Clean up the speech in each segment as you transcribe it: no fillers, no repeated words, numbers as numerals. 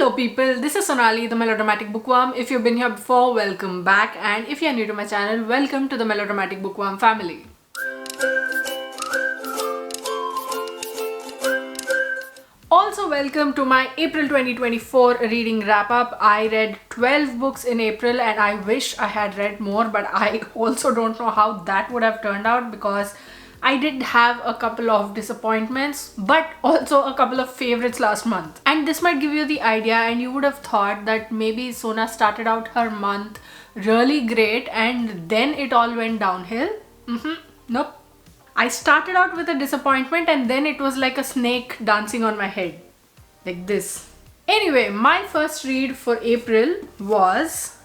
Hello people, this is Sonali, the Melodramatic Bookworm. If you've been here before, welcome back, and if you're new to my channel, welcome to the Melodramatic Bookworm family. Also welcome to my April 2024 reading wrap-up. I read 12 books in April and I wish I had read more, but I also don't know how that would have turned out because I did have a couple of disappointments, but also a couple of favorites last month. And this might give you the idea, and you would have thought that maybe Sona started out her month really great and then it all went downhill. Nope. I started out with a disappointment and then it was like a snake dancing on my head. Like this. Anyway, my first read for April was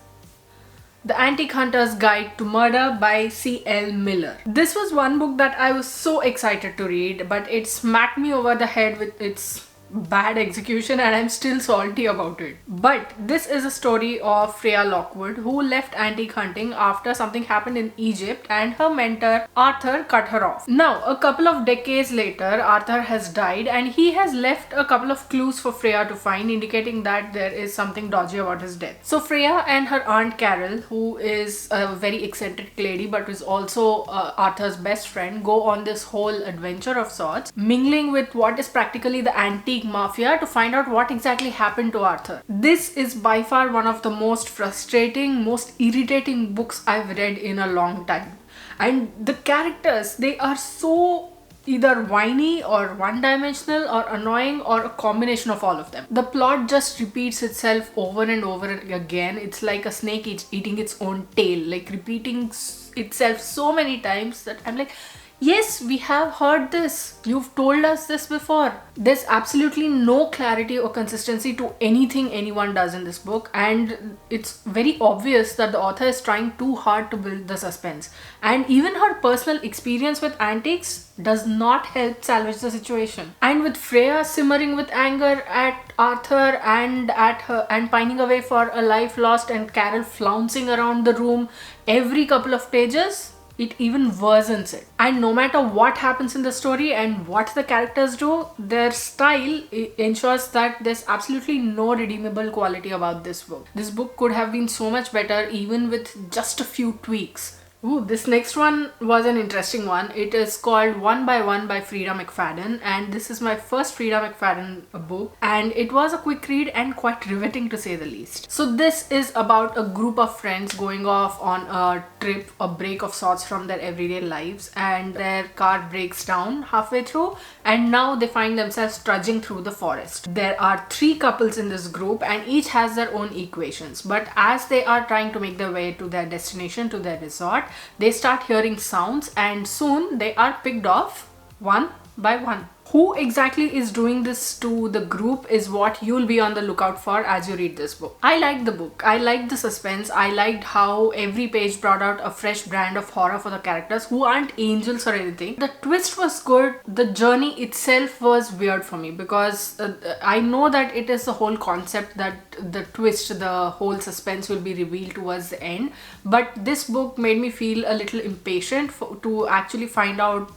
The Antique Hunter's Guide to Murder by C.L. Miller. This was one book that I was so excited to read, but it smacked me over the head with its bad execution and I'm still salty about it. But this is a story of Freya Lockwood, who left antique hunting after something happened in Egypt and her mentor Arthur cut her off. Now, a couple of decades later, Arthur has died and he has left a couple of clues for Freya to find, indicating that there is something dodgy about his death. So Freya and her aunt Carol, who is a very eccentric lady but is also Arthur's best friend, go on this whole adventure of sorts, mingling with what is practically the antique mafia to find out what exactly happened to Arthur. This is by far one of the most frustrating, most irritating books I've read in a long time. And the characters, they are so either whiny or one-dimensional or annoying or a combination of all of them. The plot just repeats itself over and over again. It's like a snake eating its own tail, like repeating itself so many times that I'm like, yes, we have heard this. You've told us this before. There's absolutely no clarity or consistency to anything anyone does in this book, and it's very obvious that the author is trying too hard to build the suspense. And even her personal experience with antiques does not help salvage the situation. And with Freya simmering with anger at Arthur and at her and pining away for a life lost, and Carol flouncing around the room every couple of pages, it even worsens it. And no matter what happens in the story and what the characters do, their style ensures that there's absolutely no redeemable quality about this book. This book could have been so much better even with just a few tweaks. Ooh, this next one was an interesting one. It is called One by One by Frida McFadden, and this is my first Frida McFadden book, and it was a quick read and quite riveting to say the least. So this is about a group of friends going off on a trip, a break of sorts from their everyday lives, and their car breaks down halfway through and now they find themselves trudging through the forest. There are 3 couples in this group and each has their own equations, but as they are trying to make their way to their destination, to their resort, they start hearing sounds and soon they are picked off one by one. Who exactly is doing this to the group is what you'll be on the lookout for as you read this book. I liked the book. I liked the suspense. I liked how every page brought out a fresh brand of horror for the characters who aren't angels or anything. The twist was good. The journey itself was weird for me because I know that it is the whole concept that the twist, the whole suspense will be revealed towards the end. But this book made me feel a little impatient to actually find out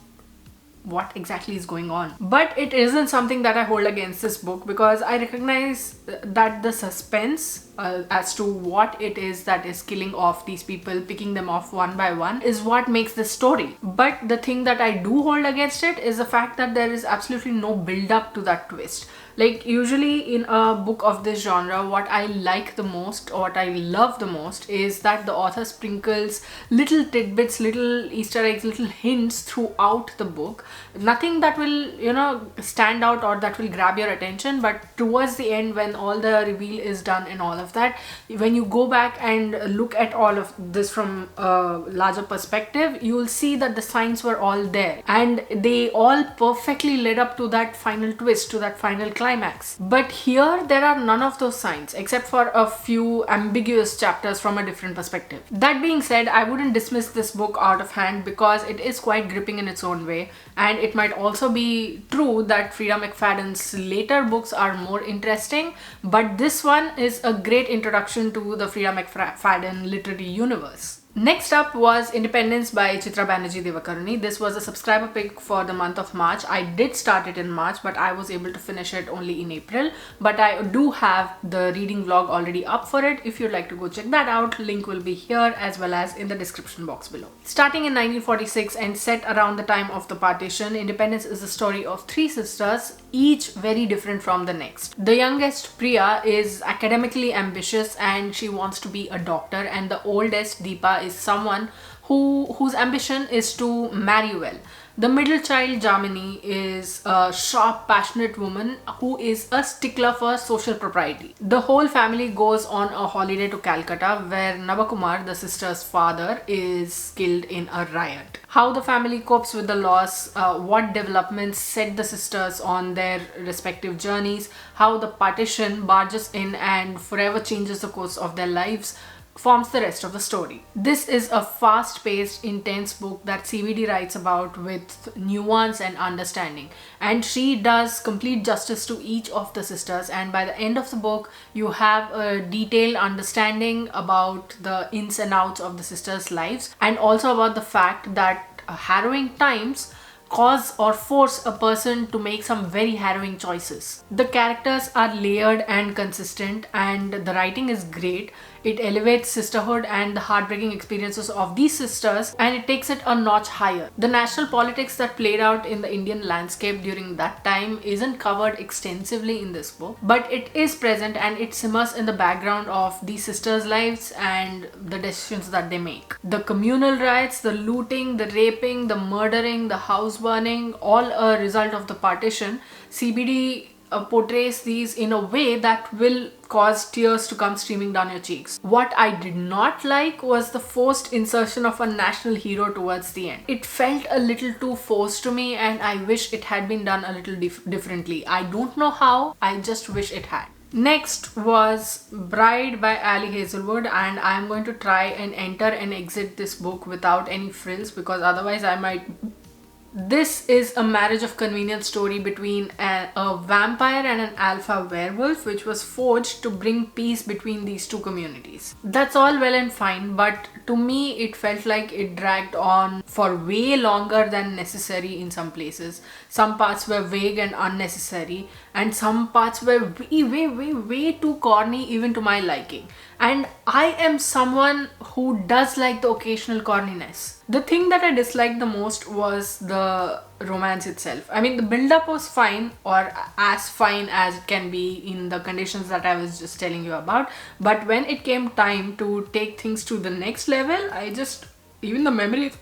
what exactly is going on. But it isn't something that I hold against this book because I recognize that the suspense as to what it is that is killing off these people, picking them off one by one, is what makes this story. But the thing that I do hold against it is the fact that there is absolutely no build up to that twist. Like usually in a book of this genre, what I like the most or what I love the most is that the author sprinkles little tidbits, little Easter eggs, little hints throughout the book. Nothing that will, stand out or that will grab your attention, but towards the end when all the reveal is done and all of that, when you go back and look at all of this from a larger perspective, you will see that the signs were all there and they all perfectly led up to that final twist, to that final climax. But here there are none of those signs except for a few ambiguous chapters from a different perspective. That being said, I wouldn't dismiss this book out of hand because it is quite gripping in its own way, and it might also be true that Frida McFadden's later books are more interesting, but this one is a great introduction to the Frida McFadden literary universe. Next up was Independence by Chitra Banerjee Divakaruni. This was a subscriber pick for the month of March. I did start it in March, but I was able to finish it only in April. But I do have the reading vlog already up for it. If you'd like to go check that out, link will be here as well as in the description box below. Starting in 1946 and set around the time of the partition, Independence is the story of three sisters, each very different from the next. The youngest, Priya, is academically ambitious and she wants to be a doctor, and the oldest, Deepa, is someone whose ambition is to marry well. The middle child, Jamini, is a sharp, passionate woman who is a stickler for social propriety. The whole family goes on a holiday to Calcutta, where Navakumar, the sister's father, is killed in a riot. How the family copes with the loss, what developments set the sisters on their respective journeys, how the partition barges in and forever changes the course of their lives, forms the rest of the story. This is a fast-paced, intense book that CVD writes about with nuance and understanding, and she does complete justice to each of the sisters, and by the end of the book you have a detailed understanding about the ins and outs of the sisters' lives, and also about the fact that harrowing times cause or force a person to make some very harrowing choices. The characters are layered and consistent, and the writing is great. It elevates sisterhood and the heartbreaking experiences of these sisters, and it takes it a notch higher. The national politics that played out in the Indian landscape during that time isn't covered extensively in this book, but it is present and it simmers in the background of these sisters' lives and the decisions that they make. The communal riots, the looting, the raping, the murdering, the house burning, all a result of the partition. CBD portrays these in a way that will cause tears to come streaming down your cheeks. What I did not like was the forced insertion of a national hero towards the end. It felt a little too forced to me, and I wish it had been done a little differently. I don't know how, I just wish it had. Next was Bride by Ali Hazelwood, and I'm going to try and enter and exit this book without any frills, because otherwise I might... This is a marriage of convenience story between a vampire and an alpha werewolf, which was forged to bring peace between these two communities. That's all well and fine, but to me it felt like it dragged on for way longer than necessary in some places. Some parts were vague and unnecessary, and some parts were way too corny even to my liking. And I am someone who does like the occasional corniness. The thing that I disliked the most was the romance itself. I mean, the build-up was fine, or as fine as it can be in the conditions that I was just telling you about. But when it came time to take things to the next level, even the memory...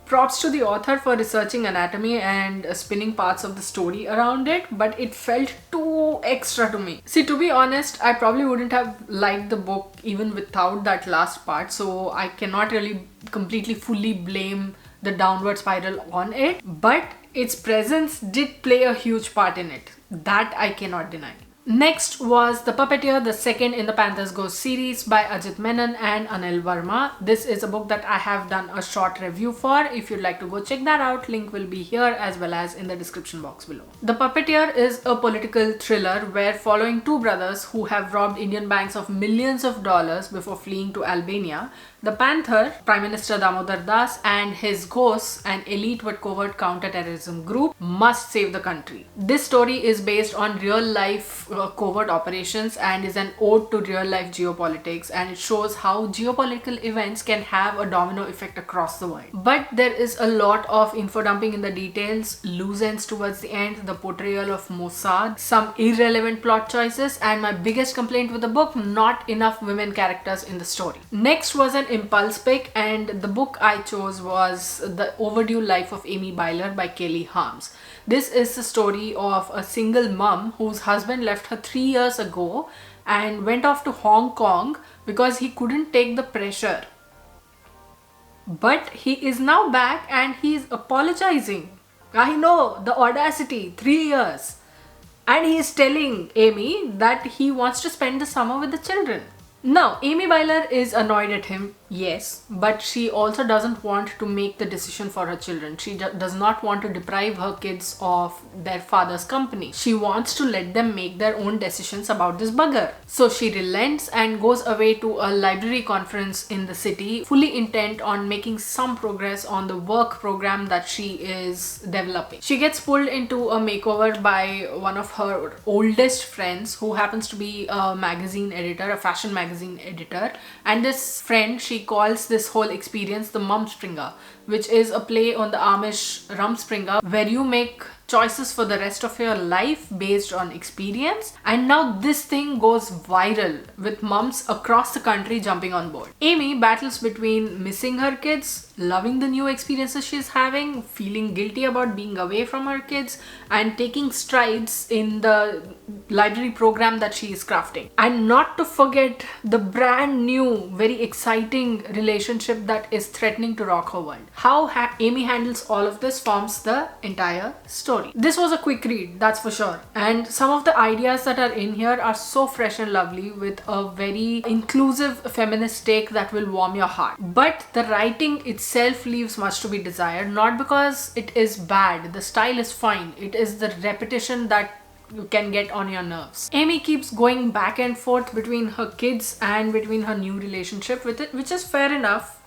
Props to the author for researching anatomy and spinning parts of the story around it, but it felt too extra to me. See, to be honest, I probably wouldn't have liked the book even without that last part, so I cannot really completely fully blame the downward spiral on it, but its presence did play a huge part in it. That I cannot deny. Next was The Puppeteer, the second in the Panthers Ghost series by Ajit Menon and Anil Verma. This is a book that I have done a short review for. If you'd like to go check that out, link will be here as well as in the description box below. The Puppeteer is a political thriller where, following two brothers who have robbed Indian banks of millions of dollars before fleeing to Albania, the Panther, Prime Minister Damodar Das, and his ghosts, an elite but covert counter-terrorism group, must save the country. This story is based on real-life covert operations and is an ode to real-life geopolitics, and it shows how geopolitical events can have a domino effect across the world. But there is a lot of info dumping in the details, loose ends towards the end, the portrayal of Mossad, some irrelevant plot choices, and my biggest complaint with the book, not enough women characters in the story. Next was an impulse pick, and the book I chose was The Overdue Life of Amy Byler by Kelly Harms. This is the story of a single mum whose husband left her 3 years ago and went off to Hong Kong because he couldn't take the pressure. But he is now back and he is apologizing. I know, the audacity, 3 years. And he is telling Amy that he wants to spend the summer with the children. Now, Amy Byler is annoyed at him, Yes, but she also doesn't want to make the decision for her children. She does not want to deprive her kids of their father's company. She wants to let them make their own decisions about this bugger. So she relents and goes away to a library conference in the city, fully intent on making some progress on the work program that she is developing. She gets pulled into a makeover by one of her oldest friends, who happens to be a magazine editor, a fashion magazine editor, and this friend, she calls this whole experience the Mumspringer, which is a play on the Amish Rumspringer, where you make choices for the rest of your life based on experience. And now this thing goes viral, with mums across the country jumping on board. Amy battles between missing her kids, loving the new experiences she's having, feeling guilty about being away from her kids, and taking strides in the library program that she is crafting. And not to forget the brand new, very exciting relationship that is threatening to rock her world. How Amy handles all of this forms the entire story. This was a quick read, that's for sure. And some of the ideas that are in here are so fresh and lovely, with a very inclusive feminist take that will warm your heart. But the writing itself leaves much to be desired, not because it is bad. The style is fine. It is the repetition that you can get on your nerves. Amy keeps going back and forth between her kids and between her new relationship with it, which is fair enough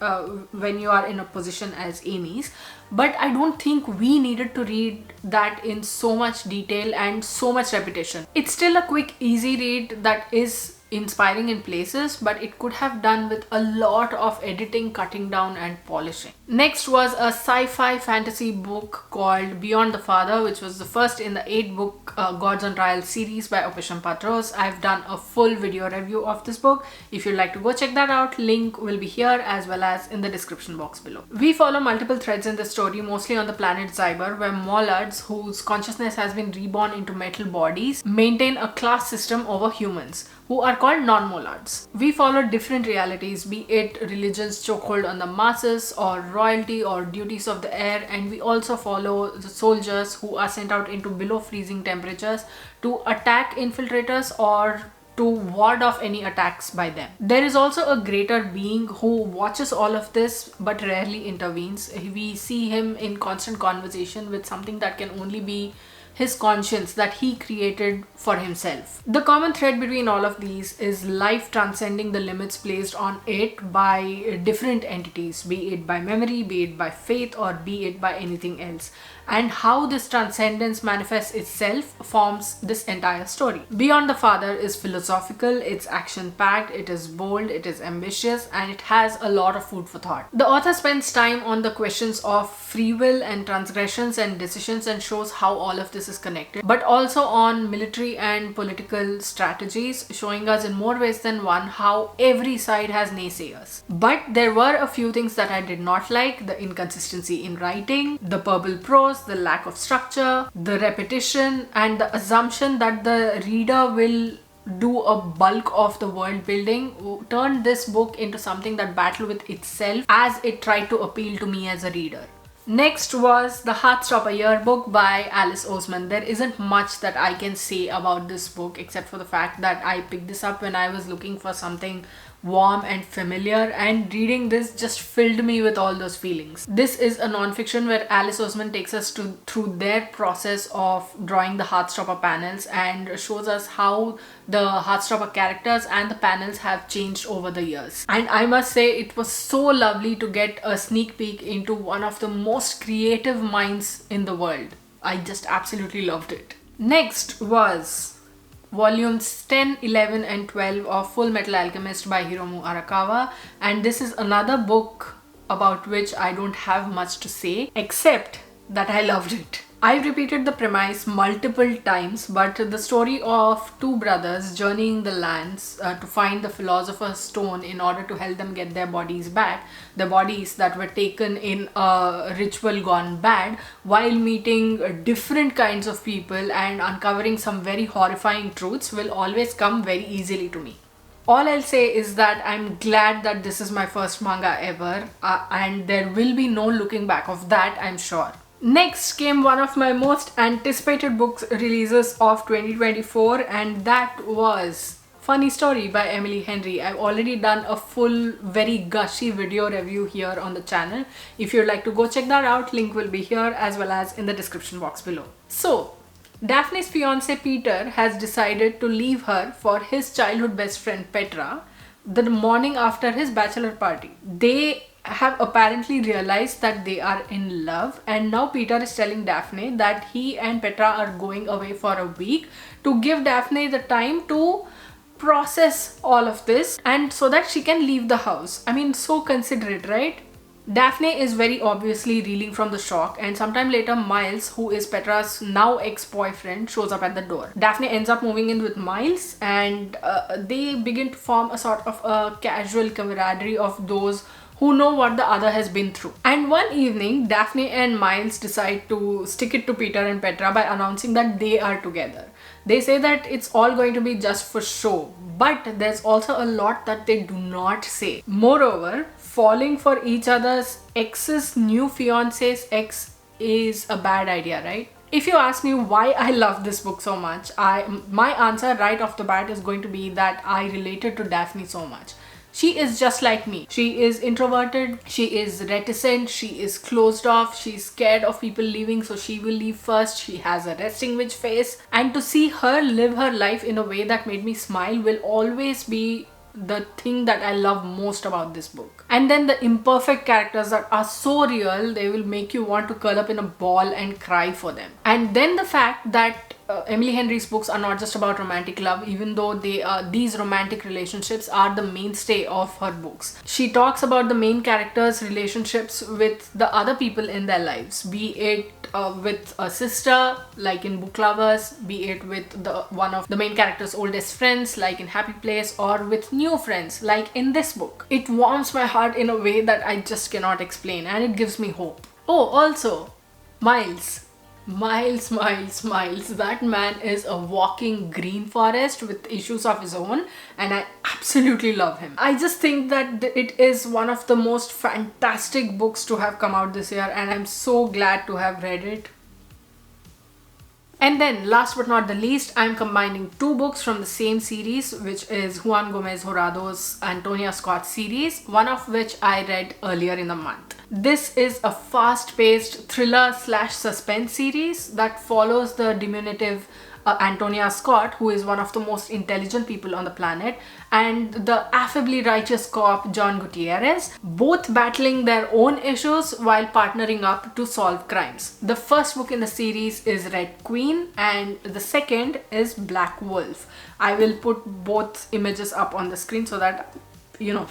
when you are in a position as Amy's. But I don't think we needed to read that in so much detail and so much repetition. It's still a quick, easy read that is inspiring in places, but it could have done with a lot of editing, cutting down and polishing. Next was a sci-fi fantasy book called Beyond the Father, which was the first in the 8-book Gods on Trial series by Opisham Patros. I've done a full video review of this book. If you'd like to go check that out, link will be here as well as in the description box below. We follow multiple threads in the story, mostly on the planet Zyber, where Mollards, whose consciousness has been reborn into metal bodies, maintain a class system over humans, who are called non-Mollards. We follow different realities, be it religion's chokehold on the masses, or royalty, or duties of the air, and we also follow the soldiers who are sent out into below freezing temperatures to attack infiltrators or to ward off any attacks by them. There is also a greater being who watches all of this but rarely intervenes. We see him in constant conversation with something that can only be his conscience that he created for himself. The common thread between all of these is life transcending the limits placed on it by different entities, be it by memory, be it by faith, or be it by anything else. And how this transcendence manifests itself forms this entire story. Beyond the Father is philosophical, it's action-packed, it is bold, it is ambitious, and it has a lot of food for thought. The author spends time on the questions of free will and transgressions and decisions, and shows how all of this is connected, but also on military and political strategies, showing us in more ways than one how every side has naysayers. But there were a few things that I did not like: the inconsistency in writing, the purple prose, the lack of structure, the repetition, and the assumption that the reader will do a bulk of the world building turned this book into something that battled with itself as it tried to appeal to me as a reader. Next was the Heartstopper Yearbook by Alice Oseman. There isn't much that I can say about this book except for the fact that I picked this up when I was looking for something warm and familiar, and reading this just filled me with all those feelings. This is a non-fiction where Alice Oseman takes us through their process of drawing the Heartstopper panels and shows us how the Heartstopper characters and the panels have changed over the years. And I must say, it was so lovely to get a sneak peek into one of the most creative minds in the world. I just absolutely loved it. Next was volumes 10, 11 and 12 of Fullmetal Alchemist by Hiromu Arakawa, and this is another book about which I don't have much to say except that I loved it. I've repeated the premise multiple times, but the story of two brothers journeying the lands to find the Philosopher's Stone in order to help them get their bodies back, the bodies that were taken in a ritual gone bad, while meeting different kinds of people and uncovering some very horrifying truths, will always come very easily to me. All I'll say is that I'm glad that this is my first manga ever, and there will be no looking back of that, I'm sure. Next came one of my most anticipated books releases of 2024, and that was Funny Story by Emily Henry. I've already done a full, very gushy video review here on the channel. If you'd like to go check that out, link will be here as well as in the description box below. So, Daphne's fiance Peter has decided to leave her for his childhood best friend Petra the morning after his bachelor party. They have apparently realized that they are in love, and now Peter is telling Daphne that he and Petra are going away for a week to give Daphne the time to process all of this and so that she can leave the house. I mean, so considerate, right? Daphne is very obviously reeling from the shock, and sometime later Miles, who is Petra's now ex-boyfriend, shows up at the door. Daphne ends up moving in with Miles, and they begin to form a sort of a casual camaraderie of those who know what the other has been through. And one evening, Daphne and Miles decide to stick it to Peter and Petra by announcing that they are together. They say that it's all going to be just for show, but there's also a lot that they do not say. Moreover, falling for each other's ex's new fiance's ex is a bad idea, right? If you ask me why I love this book so much, my answer right off the bat is going to be that I related to Daphne so much. She is just like me. She is introverted, she is reticent, she is closed off, she's scared of people leaving, so she will leave first. She has a resting bitch face, and to see her live her life in a way that made me smile will always be the thing that I love most about this book. And then the imperfect characters that are so real, they will make you want to curl up in a ball and cry for them. And then the fact that Emily Henry's books are not just about romantic love, even though these romantic relationships are the mainstay of her books. She talks about the main characters' relationships with the other people in their lives, be it with a sister, like in Book Lovers, be it with one of the main character's oldest friends, like in Happy Place, or with new friends, like in this book. It warms my heart in a way that I just cannot explain, and it gives me hope. Oh, also, Miles. Miles, that man is a walking green forest with issues of his own, and I absolutely love him. I just think that it is one of the most fantastic books to have come out this year, and I'm so glad to have read it. And then, last but not the least, I'm combining two books from the same series, which is Juan Gomez Jorado's Antonia Scott series, one of which I read earlier in the month. This is a fast-paced thriller/suspense series that follows the diminutive Antonia Scott, who is one of the most intelligent people on the planet, and the affably righteous cop John Gutierrez, both battling their own issues while partnering up to solve crimes. The first book in the series is Red Queen, and the second is Black Wolf. I will put both images up on the screen so that you know.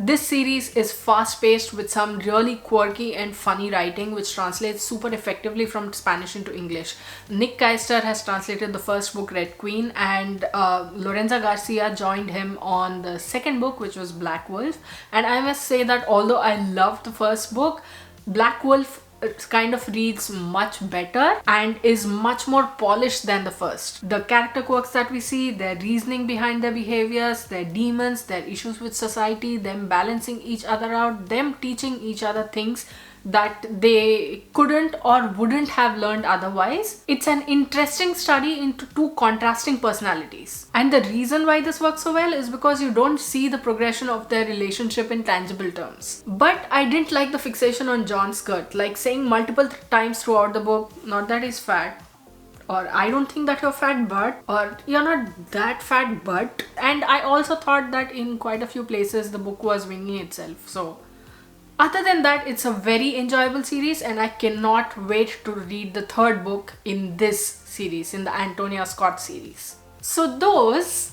This series is fast-paced with some really quirky and funny writing, which translates super effectively from Spanish into English. Nick Keister has translated the first book, Red Queen, and Lorenza Garcia joined him on the second book, which was Black Wolf. And I must say that although I loved the first book, Black Wolf kind of reads much better and is much more polished than the first. The character quirks that we see, their reasoning behind their behaviors, their demons, their issues with society, them balancing each other out, them teaching each other things that they couldn't or wouldn't have learned otherwise. It's an interesting study into two contrasting personalities. And the reason why this works so well is because you don't see the progression of their relationship in tangible terms. But I didn't like the fixation on John's skirt, like saying multiple times throughout the book, not that he's fat, or I don't think that you're fat but, or you're not that fat but. And I also thought that in quite a few places the book was winging itself. So other than that, it's a very enjoyable series, and I cannot wait to read the third book in this series, in the Antonia Scott series. So those,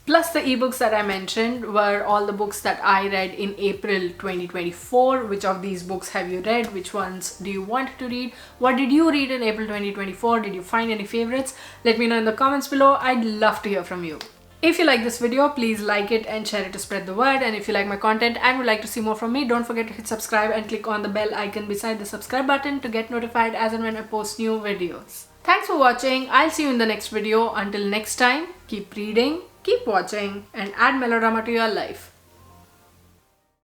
plus the ebooks that I mentioned, were all the books that I read in April 2024. Which of these books have you read? Which ones do you want to read? What did you read in April 2024? Did you find any favorites? Let me know in the comments below. I'd love to hear from you. If you like this video, please like it and share it to spread the word. And if you like my content and would like to see more from me, don't forget to hit subscribe and click on the bell icon beside the subscribe button to get notified as and when I post new videos. Thanks for watching. I'll see you in the next video. Until next time, keep reading, keep watching, and add melodrama to your life.